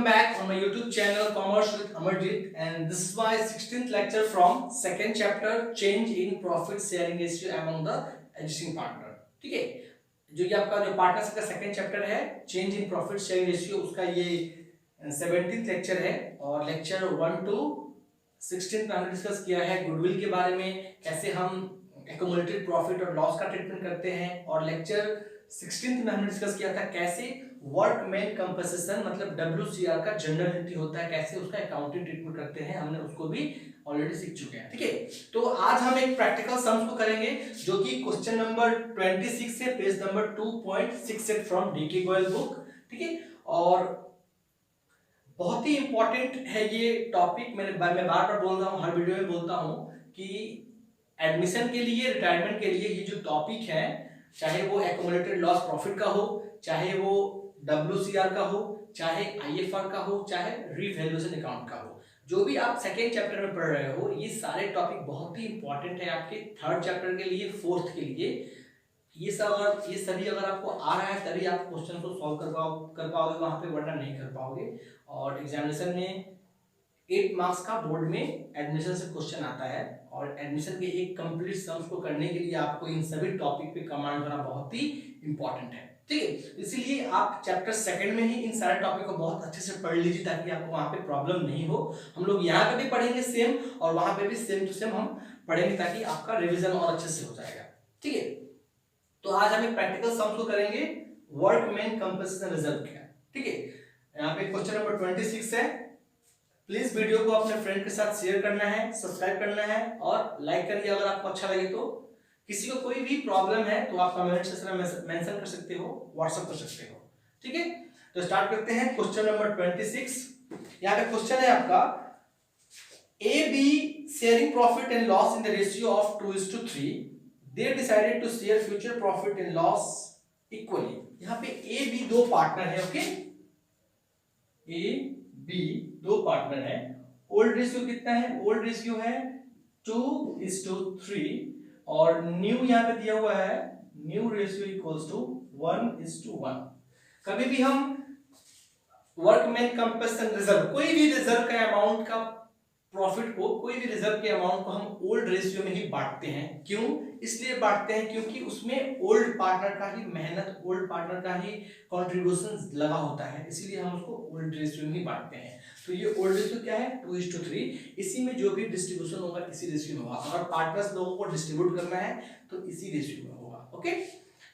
back on my YouTube channel Commerce with Amarjit, and this is my 16th lecture from second chapter Change in Profit Sharing Ratio among the Existing Partner. ठीक है, जो ये आपका जो partners का second chapter है change in profit sharing ratio, उसका ये 17th लेक्चर है और लेक्चर 1 to 16 में हमने डिस्कस किया है गुडविल के बारे में, कैसे हम एक्युमुलेटेड प्रॉफिट और लॉस का ट्रीटमेंट करते हैं, और लेक्चर 16 में हमने डिस्कस किया था कैसे वर्कमैन कंपनसेशन मतलब WCR का जनरल एंट्री होता है, कैसे उसका अकाउंटिंग ट्रीटमेंट करते हैं, हमने उसको भी ऑलरेडी सीख चुके हैं। ठीक है, तो आज हम एक प्रैक्टिकल सम्स को करेंगे जो कि क्वेश्चन नंबर 26 से page number 2.68 from DK Goyal book. ठीक है, और बहुत ही इंपॉर्टेंट है ये टॉपिक। मैं बार बार बोल रहा हूँ, हर वीडियो में बोलता हूँ कि एडमिशन के लिए, रिटायरमेंट के लिए ये जो टॉपिक है, चाहे वो एक्युमुलेटेड लॉस प्रॉफिट का हो, चाहे वो WCR का हो, चाहे IFR का हो, चाहे रीवैल्यूएशन अकाउंट का हो, जो भी आप सेकेंड चैप्टर में पढ़ रहे हो, ये सारे टॉपिक बहुत ही इंपॉर्टेंट है आपके थर्ड चैप्टर के लिए, फोर्थ के लिए। ये सभी अगर आपको आ रहा है तभी आप क्वेश्चन को सॉल्व कर पाओगे वहां पे, वरना नहीं कर पाओगे। और एग्जामिनेशन में 8 मार्क्स का बोर्ड में एडमिशन से क्वेश्चन आता है, और एडमिशन के एक कंप्लीट सम्स को करने के लिए आपको इन सभी टॉपिक पे कमांड करना बहुत ही इंपॉर्टेंट है। ठीक है, इसीलिए आप चैप्टर सेकंड में ही इन सारे टॉपिक को बहुत अच्छे से पढ़ लीजिए ताकि आपको वहां पे प्रॉब्लम नहीं हो। हम लोग यहाँ पे भी पढ़ेंगे सेम, और वहां पे भी सेम टू सेम हम पढ़ेंगे ताकि आपका रिविजन और अच्छे से हो जाएगा। ठीक है, तो आज हम एक प्रैक्टिकल सम्स को करेंगे वर्कमैन कंपनसेशन रिजर्व का। ठीक है, यहाँ पे क्वेश्चन नंबर 26 है। प्लीज वीडियो को अपने फ्रेंड के साथ शेयर करना है, सब्सक्राइब करना है और लाइक करिए अगर आपको अच्छा लगे तो। किसी को कोई भी प्रॉब्लम है तो आप कमेंट सेक्शन में मेंशन कर सकते हो, व्हाट्सएप कर सकते हो। ठीक है, तो स्टार्ट करते हैं क्वेश्चन नंबर 26। यहाँ पे क्वेश्चन है आपका, A B sharing profit and loss in the ratio of 2:3. They decided to share future profit and loss equally. यहाँ पे A B दो पार्टनर है। ओके, A B दो पार्टनर है। ओल्ड रेशियो कितना है? ओल्ड रेशियो है 2:3, और न्यू यहाँ पे दिया हुआ है न्यू रेशियो इक्वल्स टू 1:1। कभी भी हम वर्कमैन कंपनसेशन रिजर्व, कोई भी रिजर्व का अमाउंट का प्रॉफिट को, कोई भी रिजर्व के अमाउंट को हम ओल्ड रेशियो में ही बांटते हैं। क्यों? इसलिए बांटते हैं क्योंकि उसमें ओल्ड पार्टनर का ही मेहनत, ओल्ड पार्टनर का ही कंट्रीब्यूशन लगा होता है, इसीलिए हम उसको ओल्ड रेशियो में ही बांटते हैं। तो ये ओल्ड रेशियो क्या है? 2:3। इसी में जो भी डिस्ट्रीब्यूशन होगा इसी रेशियो में होगा। अगर पार्टनर्स लोगों को डिस्ट्रीब्यूट करना है तो इसी रेशियो में होगा। ओके,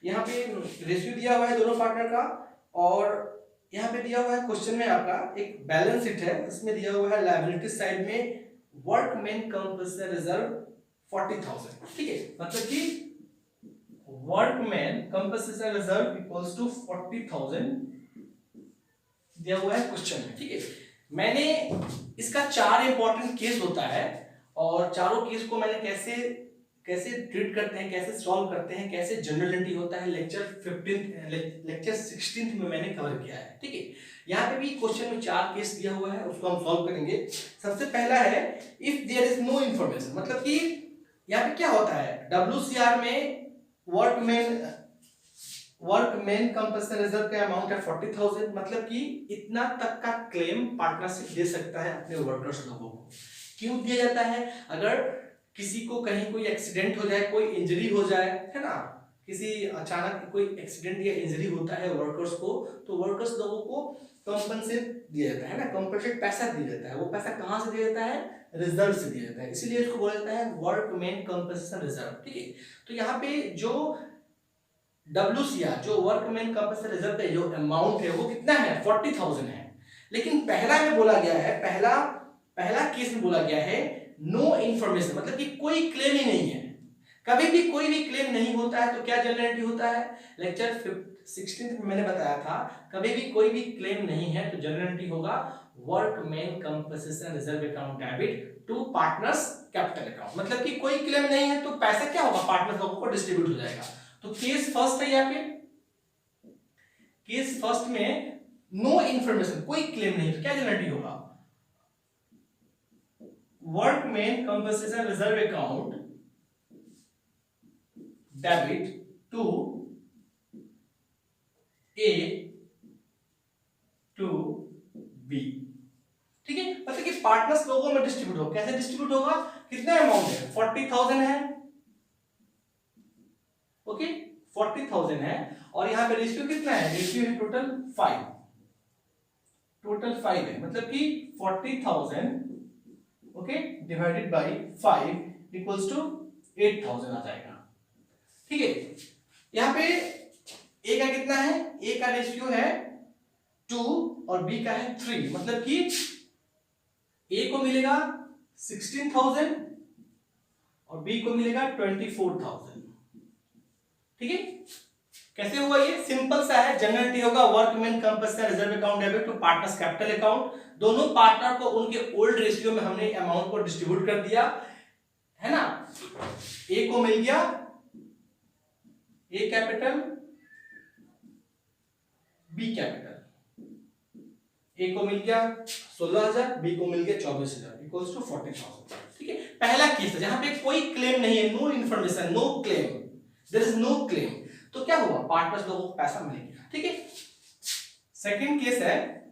यहाँ पे रेशियो दिया हुआ है दोनों पार्टनर का, और यहाँ पे दिया हुआ है क्वेश्चन में आपका एक बैलेंस शीट है, इसमें दिया हुआ है लायबिलिटी साइड में वर्कमैन कंपनसेशन रिजर्व 40,000। ठीक है, मतलब कि workman compensation reserve equals to 40,000 दिया हुआ है क्वेश्चन में। ठीक है, मैंने इसका 4 इंपॉर्टेंट केस होता है, और चारों केस को मैंने कैसे ट्रीट करते हैं, कैसे सॉल्व करते हैं, कैसे जनरल एंट्री होता है, लेक्चर 16 में मैंने कवर किया है। ठीक है, यहाँ पे भी क्वेश्चन में 4 केस दिया हुआ है, उसको हम सॉल्व करेंगे। सबसे पहला है if there is no information, मतलब कि यहाँ पे क्या होता है, WCR में वर्कमैन कंपनसेशन रिजर्व का अमाउंट है 40,000, मतलब कि इतना तक का क्लेम पार्टनरशिप दे सकता है अपने वर्कर्स लोगों को। क्यों दिया जाता है? अगर किसी को कहीं कोई एक्सीडेंट हो जाए, कोई इंजरी हो जाए, है ना, किसी अचानक कोई एक्सीडेंट या इंजरी होता है वर्कर्स को, तो वर्कर्स लोगों को कंपनसेट दिया जाता है ना, कंपनसेट पैसा दिया जाता है। वो पैसा कहां से दिया जाता है? रिजर्व से दिया जाता है, इसीलिए इसको बोला जाता है वर्कमैन कंपनसेशन रिजर्व। ठीक है, तो यहाँ पे जो WCR जो वर्कमैन कंपनसेशन रिजर्व का जो अमाउंट है वो कितना है? 40,000 है। लेकिन पहला में बोला गया है, पहला केस में बोला गया है नो इंफॉर्मेशन, मतलब कि कोई क्लेम ही नहीं है। कभी भी कोई भी क्लेम नहीं होता है तो क्या जनरल एंट्री होता है? लेक्चर 16 में मैंने बताया था, कभी भी कोई भी क्लेम नहीं है तो जनरल एंट्री होगा workman compensation reserve account debit to partners capital account. मतलब कि कोई क्लेम नहीं है तो पैसा क्या होगा? पार्टनर लोगों को डिस्ट्रीब्यूट हो जाएगा। तो केस फर्स्ट है यहाँ पे, केस फर्स्ट में नो इंफॉर्मेशन, कोई क्लेम नहीं, तो क्या जनरल एंट्री होगा? Workman compensation reserve account debit to A to B। लोगों में डिस्ट्रीब्यूट होगा। कैसे डिस्ट्रीब्यूट होगा, कितना अमाउंट है, 40,000 है, ओके 40,000 है, और यहाँ पे रेशियो कितना है, रेशियो है टोटल 5, टोटल 5 है, मतलब कि 40,000 okay divided by 5 equals to 8,000 आ जाएगा। ठीक है, यहाँ पे ए का कितना है, ए का रेशियो है 2 और बी का है 3, मतलब कि ए को मिलेगा 16,000 और बी को मिलेगा 24,000। ठीक है, कैसे हुआ ये, सिंपल सा है, जनरलिटी होगा, workman compulsory reserve account debit to partners capital account, दोनों पार्टनर को उनके ओल्ड रेशियो में हमने अमाउंट को डिस्ट्रीब्यूट कर दिया है ना। ए को मिल गया ए कैपिटल बी कैपिटल, ए को मिल गया 16,000, बी को मिल गया 24,000 इक्वल्स टू 40,000। ठीक है, पहला केस है जहां पे कोई क्लेम नहीं है, no information, no claim, there is no claim, तो क्या हुआ, पार्टनर्स लोगों को पैसा मिलेगा। ठीक है, सेकंड केस है,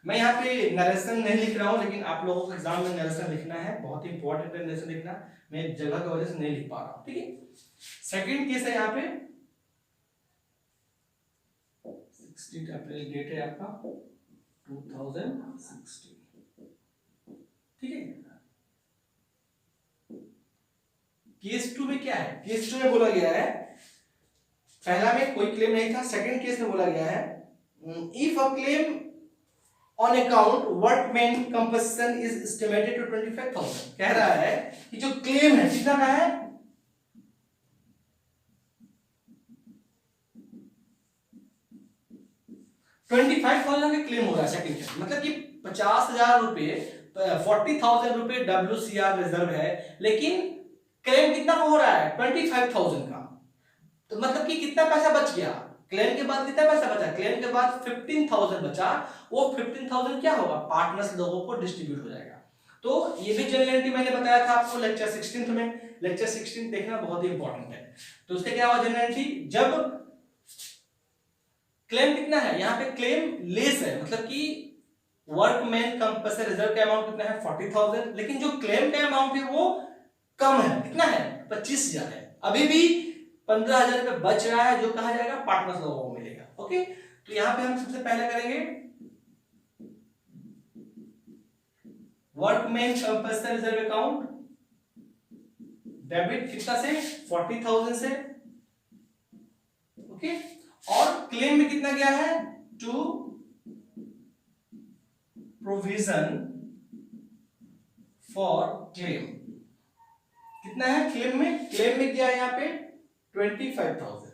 मैं यहाँ पे नरेशन नहीं लिख रहा हूं, लेकिन आप लोगों को एग्जाम में नरेशन लिखना है, बहुत ही इंपॉर्टेंट है नरेशन लिखना, मैं जगह की वजह से नहीं लिख पा रहा हूं। ठीक है, सेकंड केस है यहाँ पे 16 अप्रैल डेट है आपका 2016। ठीक है, केस 2 में क्या है, केस 2 में बोला गया है, पहला में कोई क्लेम नहीं था, सेकंड केस में बोला गया है if a claim on account workman compensation is estimated to 25,000, कह रहा है कि जो क्लेम है कितना का है, 25,000 का क्लेम हो रहा है सेकंड केस, मतलब कि 50,000 रुपए 40,000 रुपए WCR रिजर्व है, लेकिन क्लेम कितना हो रहा है 25,000 का, तो मतलब कि कितना पैसा बच गया, क्लेम के बाद कितना पैसा बचा, क्लेम के बाद 15,000 बचा, वो 15,000 क्या होगा, पार्टनर्स लोगों को डिस्ट्रीब्यूट हो जाएगा। तो ये भी जनरलिटी मैंने बताया था आपको लेक्चर 16 में, लेक्चर 16 देखना बहुत ही इंपॉर्टेंट है। तो उसका क्या हुआ जनरलिटी, जब क्लेम कितना है, यहाँ पे क्लेम लेस है, मतलब कि वर्कमैन कंपल्सरी रिजर्व का अमाउंट कितना है 40,000, लेकिन जो क्लेम का अमाउंट है वो कम है, कितना है 25,000 है, अभी भी 15,000 रुपए बच रहा है, जो कहा जाएगा पार्टनर्स लोगों को मिलेगा। ओके, तो यहाँ पे हम सबसे पहले करेंगे workman compulsory reserve account debit कितना से 40,000 से, ओके, और क्लेम में कितना गया है टू प्रोविजन फॉर क्लेम, कितना है क्लेम में, क्लेम में क्या है यहाँ पे 25,000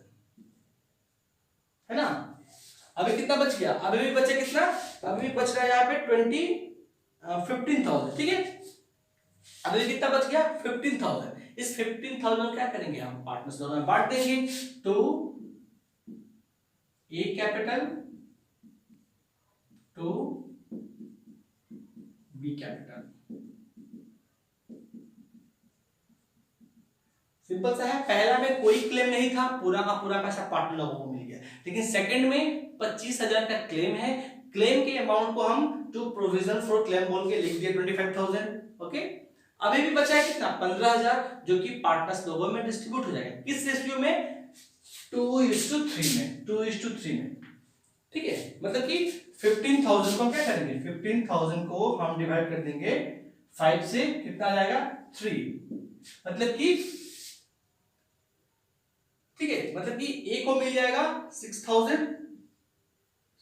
है ना। अभी कितना बच गया, अभी भी बचे कितना, अभी भी बच रहा है यहाँ पे 15,000। ठीक है, अभी कितना बच गया 15,000, इस 15,000 क्या करेंगे हम पार्टनर्स दोनों में बांट देंगे, तो A capital to B capital, simple सा है, पहला में कोई क्लेम नहीं था, पूरा का पूरा पैसा पार्टनर लोगों को मिल गया, लेकिन सेकंड में 25,000 का क्लेम है, क्लेम के अमाउंट को हम टू प्रोविजन फॉर क्लेम बोल के लिख दिए 25,000। ओके, अभी भी बचा है कितना 15,000, जो कि पार्टनर्स लोगों में डिस्ट्रीब्यूट हो जाएगा, किस रेशियो में 2:3 में, 2:3 में। ठीक है, मतलब कि 15,000 को हम क्या करेंगे, 15,000 को हम डिवाइड कर देंगे 5 से, कितना आ जाएगा 3, मतलब कि ठीक है, मतलब कि ए को मिल जाएगा 6,000,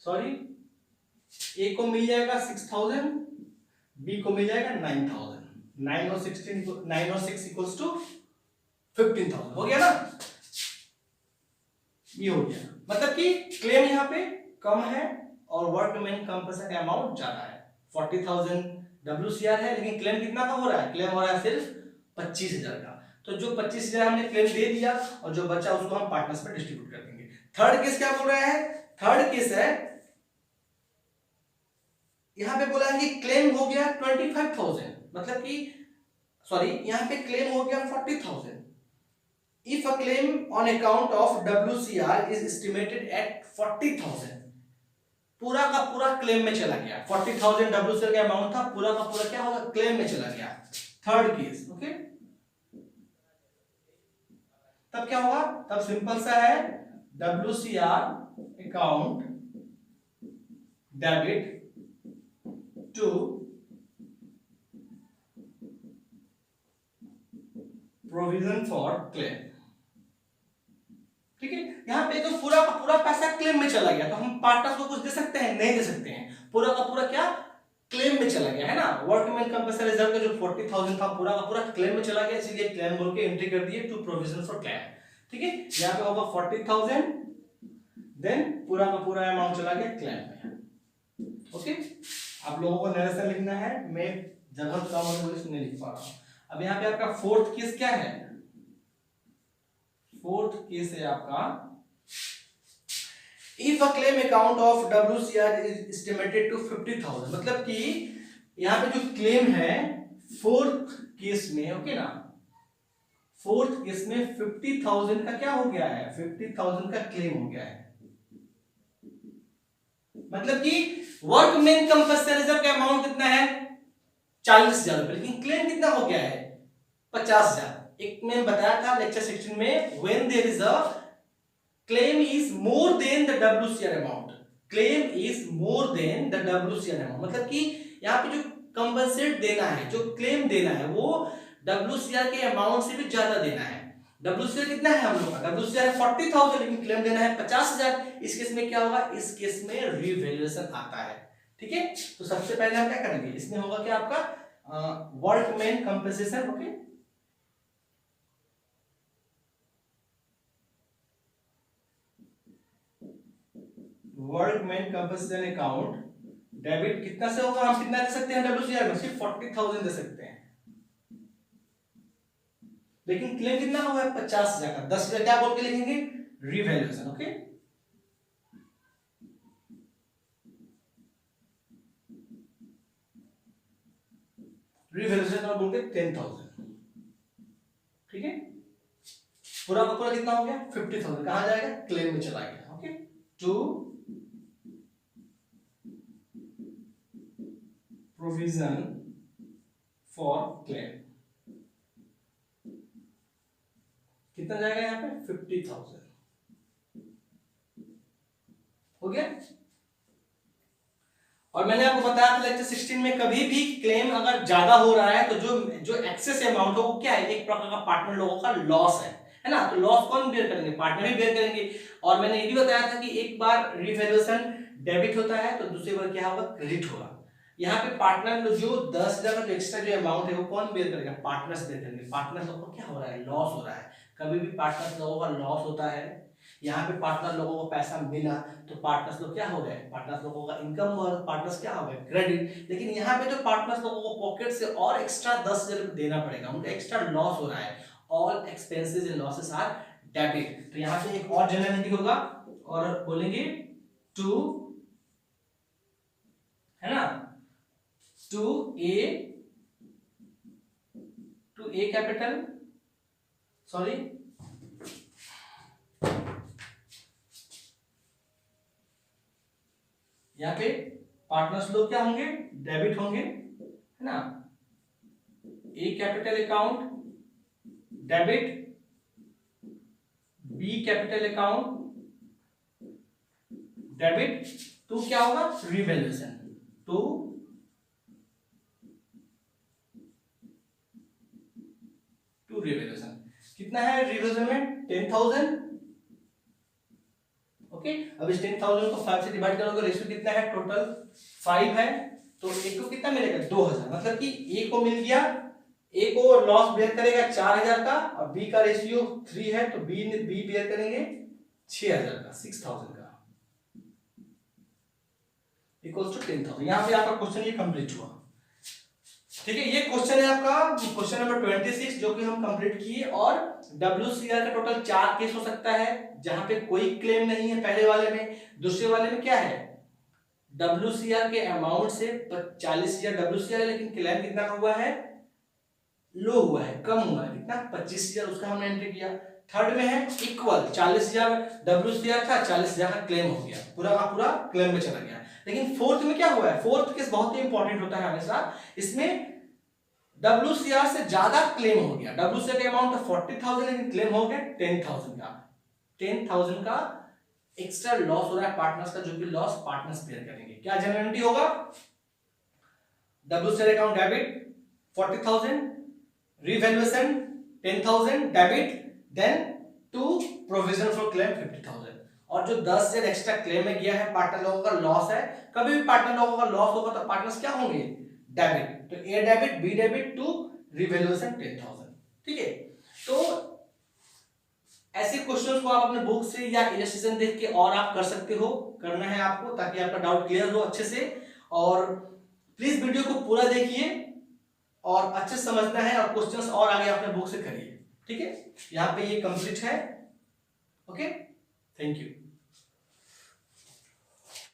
सॉरी ए को मिल जाएगा 6,000, बी को मिल जाएगा 9,000, 9 और 6 इक्वल्स टू 15,000, हो गया ना, ये हो गया, मतलब कि क्लेम यहाँ पे कम है और वर्कमैन कंपनसेशन का अमाउंट ज्यादा है, 40,000 WCR है, लेकिन क्लेम कितना का हो रहा है, क्लेम हो रहा है सिर्फ 25,000 का, तो जो 25,000 हमने क्लेम दे दिया और जो बचा उसको हम पार्टनर्स में डिस्ट्रीब्यूट कर देंगे। थर्ड केस क्या बोल रहा है, थर्ड केस है यहां पे बोला है कि क्लेम हो गया 25,000, मतलब कि सॉरी यहां पे क्लेम हो गया 40,000, if a claim on account of WCR is estimated at 40,000 पूरा का पूरा क्लेम में चला गया। 40,000 WCR का अमाउंट था, पूरा का पूरा क्या होगा, क्लेम में चला गया। थर्ड केस, ओके, तब क्या होगा, तब सिंपल सा है, WCR account debit to provision for claim. ठीक है, यहां पे तो पूरा का पूरा पैसा क्लेम में चला गया, तो हम पार्टनर्स को कुछ दे सकते हैं, नहीं दे सकते हैं, पूरा का पूरा क्या क्लेम में चला गया है ना। वर्कमैन कंपल्सरी रिजर्व का जो 40,000 था पूरा का पूरा क्लेम में चला गया, इसलिए क्लेम बोल के एंट्री कर दिए टू प्रोविजन फॉर क्लेम। ठीक है, यहां पे होगा 40,000, देन पूरा का पूरा अमाउंट चला गया क्लेम में। ओके, आप लोगों को नरेशन लिखना है, मैं जगह कम और इसमें नहीं लिख पा रहा हूं। अब यहाँ पे आपका फोर्थ केस क्या है, फोर्थ केस है आपका, if a claim account of WCR is estimated to 50,000, मतलब कि यहाँ पे जो क्लेम है फोर्थ केस में, ओके ना, फोर्थ केस में 50,000 का क्या हो गया है, 50,000 का क्लेम हो गया है। मतलब कि वर्कमैन कंपल्सरी रिजर्व का अमाउंट कितना है, 40,000 रुपए, लेकिन क्लेम कितना हो गया है, 50,000। एक मैंने बताया था लेक्चर 16 में, when there is a claim is more than the WCR amount, claim is more than the WCR amount, मतलब कि यहाँ पे जो कंपनसेट देना है, जो क्लेम देना है, वो WCR के अमाउंट से भी ज्यादा देना है। WCR कितना है हम लोग का, WCR 40,000, लेकिन क्लेम देना है 50,000। इस केस में क्या होगा, इस केस में रिवैल्यूएशन आता है। ठीक है, तो सबसे पहले हम क्या करेंगे, इसमें होगा क्या आपका workman compensation. Okay, workman compensation account debit कितना से होगा, हम कितना दे सकते हैं WCR में, सिर्फ 40,000 दे सकते हैं, लेकिन क्लेम कितना होगा 50,000 का, 10,000 क्या बोल के लिखेंगे, रिवैल्यूएशन। ओके, रिवैल्यूएशन और बोलते 10,000। ठीक है, पूरा का पूरा कितना हो गया 50,000, कहां जाएगा, क्लेम में चला गया। Okay, to provision for claim, कितना जाएगा यहाँ पे 50,000 हो गया। और मैंने आपको बताया था लेक्चर 16 में, कभी भी क्लेम अगर ज्यादा हो रहा है तो जो जो एक्सेस अमाउंट हो वो क्या है, एक प्रकार का पार्टनर लोगों का लॉस है ना। तो लॉस कौन बेयर करेंगे, पार्टनर ही बेयर करेंगे। और मैंने ये भी बताया था कि एक बार रिवैल्यूएशन डेबिट होता है तो दूसरी बार क्या होगा, क्रेडिट होगा। यहाँ पे पार्टनर जो 10,000 का एक्स्ट्रा जो अमाउंट है वो कौन बेयर करेगा, पार्टनर्स बेयर करेंगे। पार्टनर लोगों को क्या हो रहा है, लॉस हो रहा है। कभी भी पार्टनर्स लोगों का लॉस होता है, यहाँ पे पार्टनर लोगों को पैसा मिला तो पार्टनर्स लोग क्या हो गए, पार्टनर्स लोगों का इनकम हुआ, पार्टनर्स क्या हो गए, क्रेडिट। लेकिन यहाँ पे जो पार्टनर्स लोगों को पॉकेट से और एक्स्ट्रा 10,000 देना पड़ेगा, उनका एक्स्ट्रा लॉस हो रहा है। All expenses and losses are debit. तो यहाँ पे एक और जनरलिटी होगा और बोलेंगे टू, है ना, टू ए कैपिटल, सॉरी, यहाँ पे पार्टनर्स लोग क्या होंगे, डेबिट होंगे, है ना, A capital account debit, B capital account debit, to क्या होगा, रिवैल्यूएशन, टू रिवैल्यूएशन। कितना है रिवैल्यूएशन में 10,000। ओके, अब इस 10,000 को 5 से डिवाइड करोगे, रेशियो कितना है, टोटल 5 है, तो ए को कितना मिलेगा 2,000। मतलब कि ए को मिल गया, ए को लॉस बेयर करेगा 4,000 का, और बी का रेशियो 3 है तो बी बेयर करेंगे 6,000 का, 6,000 का, इक्वल्स टू 10,000। यहां पे आपका क्वेश्चन ये कंप्लीट हुआ। ठीक है, ये क्वेश्चन है आपका क्वेश्चन नंबर 26 जो कि हम कंप्लीट किए। और WCR का टोटल 4 केस हो सकता है जहां पे कोई क्लेम नहीं है पहले वाले में। दूसरे वाले में क्या है, WCR के अमाउंट से 40,000 WCR है, लेकिन क्लेम कितना का हुआ है, लो हुआ है, कम हुआ है, कितना 25,000, उसका हमने एंट्री किया। थर्ड में है इक्वल, 40,000 WCR था, 40,000 का क्लेम हो गया, पूरा का पूरा क्लेम में चला गया। लेकिन फोर्थ में क्या हुआ है, फोर्थ केस बहुत ही इंपॉर्टेंट होता है हमेशा, इसमें WCR से ज्यादा क्लेम हो गया। WCR का अमाउंट था 40,000 लेकिन क्लेम हो गया 10,000 का। 10,000 का एक्स्ट्रा लॉस हो रहा है पार्टनर्स का, जो कि लॉस पार्टनर्स बेयर करेंगे। क्या जनरलिटी होगा, WCR account debit 40,000, revaluation 10,000 debit, then to provision for claim 50,000। और जो 10,000 एक्स्ट्रा क्लेम में गया है, पार्टनर लोगों का लॉस है। कभी भी पार्टनर लोगों का लॉस होगा तो पार्टनर्स क्या होंगे, डेबिट। तो A debit, B debit, to revaluation 10,000। ठीक है, तो ऐसे क्वेश्चंस को आप अपने बुक से या इलस्ट्रेशन देख के और आप कर सकते हो, करना है आपको, ताकि आपका डाउट क्लियर हो अच्छे से। और प्लीज वीडियो को पूरा देखिए और अच्छे से समझना है, और क्वेश्चंस और आगे अपने बुक से करिए। ठीक है, यहाँ पे ये कंप्लीट है। Okay, thank you.